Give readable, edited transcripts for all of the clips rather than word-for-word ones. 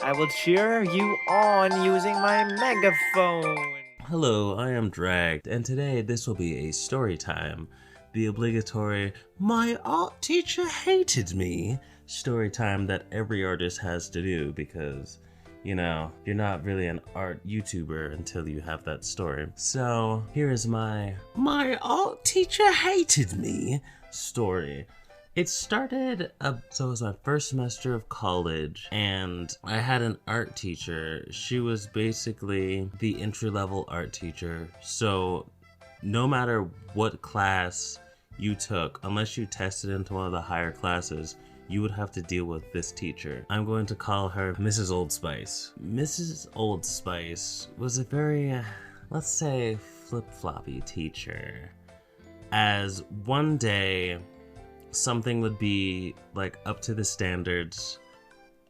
I will cheer you on using my megaphone. Hello, I am Dragged, and today this will be a story time. The obligatory "My art teacher hated me" story time that every artist has to do because, you're not really an art YouTuber until you have that story. So here is my art teacher hated me story. It started so it was my first semester of college, and I had an art teacher. She was basically the entry-level art teacher. So no matter what class you took, unless you tested into one of the higher classes, you would have to deal with this teacher. I'm going to call her Mrs. Old Spice. Mrs. Old Spice was a very, let's say, flip-floppy teacher. As one day, something would be like up to the standards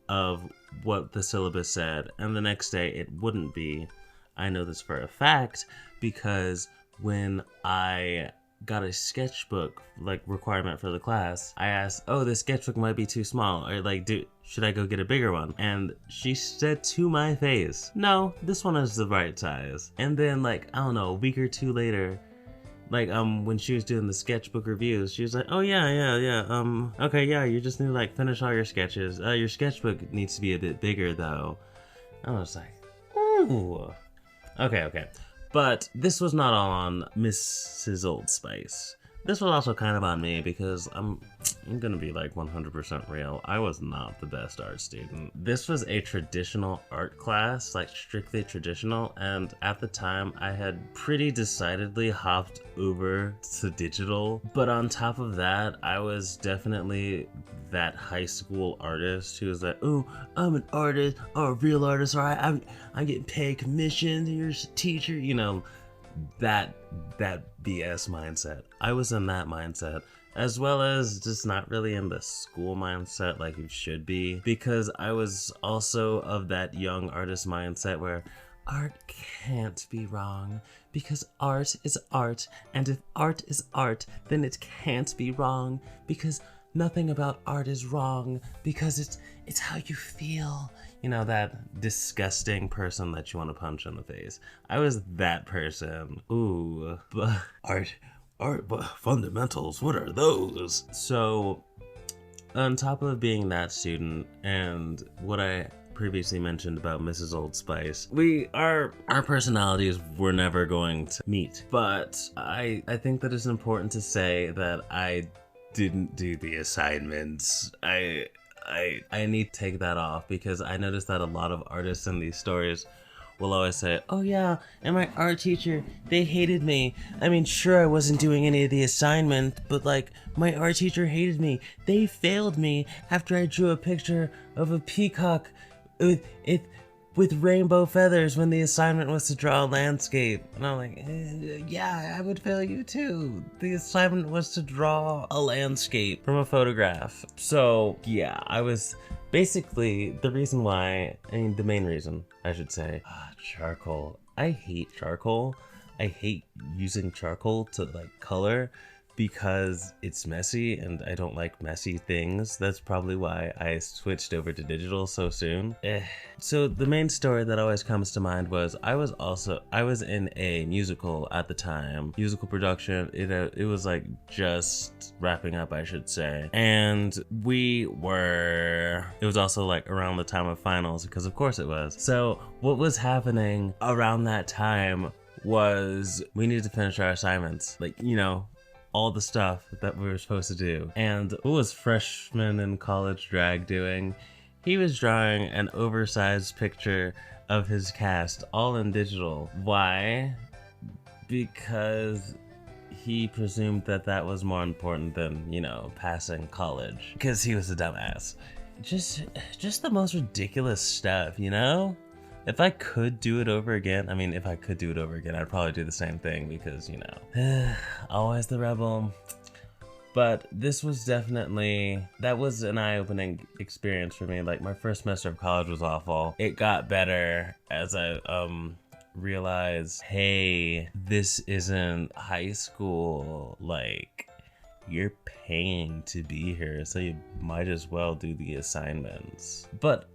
of what the syllabus said, and the next day it wouldn't be. I know this for a fact because when I got a sketchbook like requirement for the class, I asked, "Oh, this sketchbook might be too small," or like, should I go get a bigger one?" And she said to my face, "No, this one is the right size." And then I don't know, a week or two later, when she was doing the sketchbook reviews, she was like, "Oh yeah, okay, yeah, you just need to finish all your sketches. Your sketchbook needs to be a bit bigger though." I was like, "Ooh, okay." But this was not all on Mrs. Old Spice. This was also kind of on me because I'm gonna be 100% real. I was not the best art student. This was a traditional art class, strictly traditional, and at the time I had pretty decidedly hopped over to digital. But on top of that, I was definitely that high school artist who was like, "Oh, I'm an artist, or a real artist, or I'm getting paid commission, here's a teacher," that BS mindset. I was in that mindset, as well as just not really in the school mindset like you should be, because I was also of that young artist mindset where art can't be wrong because art is art, and if art is art, then it can't be wrong because nothing about art is wrong because it's how you feel. That disgusting person that you want to punch in the face. I was that person. Ooh, but art fundamentals, what are those? So, on top of being that student and what I previously mentioned about Mrs. Old Spice, our personalities were never going to meet. But I think that it's important to say that I didn't do the assignments. I need to take that off because I noticed that a lot of artists in these stories will always say, "Oh yeah, and my art teacher, they hated me. I mean, sure, I wasn't doing any of the assignment, but my art teacher hated me. They failed me after I drew a picture of a peacock with rainbow feathers when the assignment was to draw a landscape." And I'm like, yeah, I would fail you too. The assignment was to draw a landscape from a photograph. So yeah, I was basically the main reason, I should say, charcoal. I hate charcoal. I hate using charcoal to color because it's messy and I don't like messy things. That's probably why I switched over to digital so soon. So the main story that always comes to mind was I was in a musical at the time. Musical production. It was just wrapping up, I should say. And it was also around the time of finals, because of course it was. So what was happening around that time was we needed to finish our assignments. All the stuff that we were supposed to do. And what was freshman in college Drag doing? He was drawing an oversized picture of his cast, all in digital. Why? Because he presumed that was more important than, passing college. Because he was a dumbass. Just the most ridiculous stuff, If I could do it over again, I'd probably do the same thing because, always the rebel. But this was that was an eye-opening experience for me. My first semester of college was awful. It got better as I realized, hey, this isn't high school. You're paying to be here, so you might as well do the assignments. But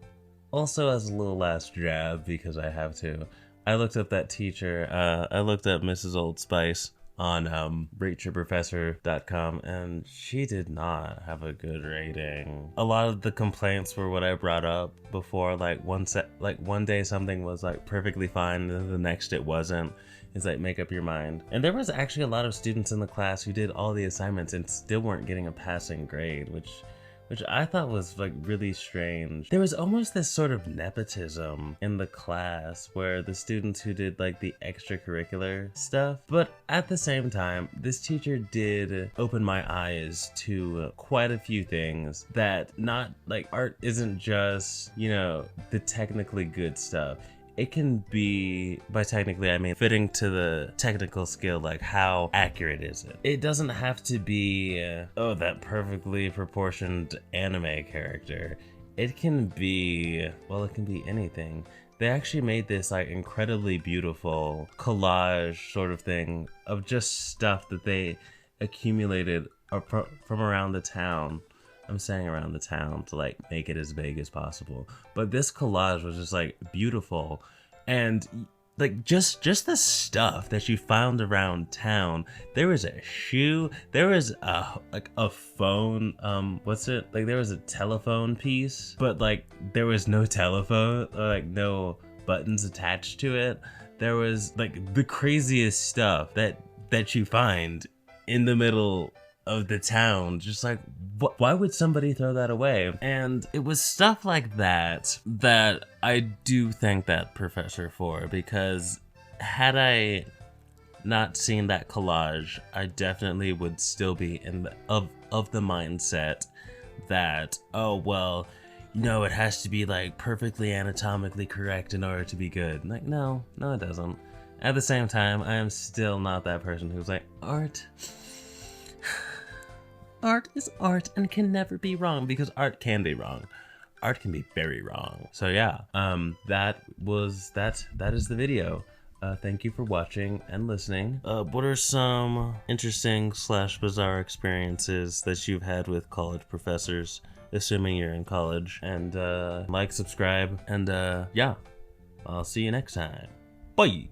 Also, as a little last jab, because I have to, I looked up that teacher. I looked up Mrs. Old Spice on rateyourprofessor.com, and she did not have a good rating. A lot of the complaints were what I brought up before, like one day something was like perfectly fine and then the next it wasn't. It's like, make up your mind. And there was actually a lot of students in the class who did all the assignments and still weren't getting a passing grade, which I thought was like really strange. There was almost this sort of nepotism in the class where the students who did like the extracurricular stuff, but at the same time, this teacher did open my eyes to quite a few things, that not like art isn't just, you know, the technically good stuff. It can be, by technically I mean fitting to the technical skill, like how accurate is it? It doesn't have to be, oh, that perfectly proportioned anime character. It can be, well, it can be anything. They actually made this like incredibly beautiful collage sort of thing of just stuff that they accumulated from around the town. I'm saying around the town to like make it as big as possible. But this collage was just like beautiful, and like just the stuff that you found around town. There was a shoe, there was a phone, what's it? Like there was a telephone piece, but like there was no telephone, or like no buttons attached to it. There was like the craziest stuff that you find in the middle of the town. Just like, why would somebody throw that away? And it was stuff like that I do thank that professor for, because had I not seen that collage, I definitely would still be in of the mindset that, oh well, you know, it has to be like perfectly anatomically correct in order to be good. Like, no, it doesn't. At the same time, I am still not that person who's like, art is art and can never be wrong, because art can be wrong. Art can be very wrong. So yeah, that is the video. Thank you for watching and listening. What are some interesting / bizarre experiences that you've had with college professors, assuming you're in college? And like, subscribe, and yeah, I'll see you next time. Bye!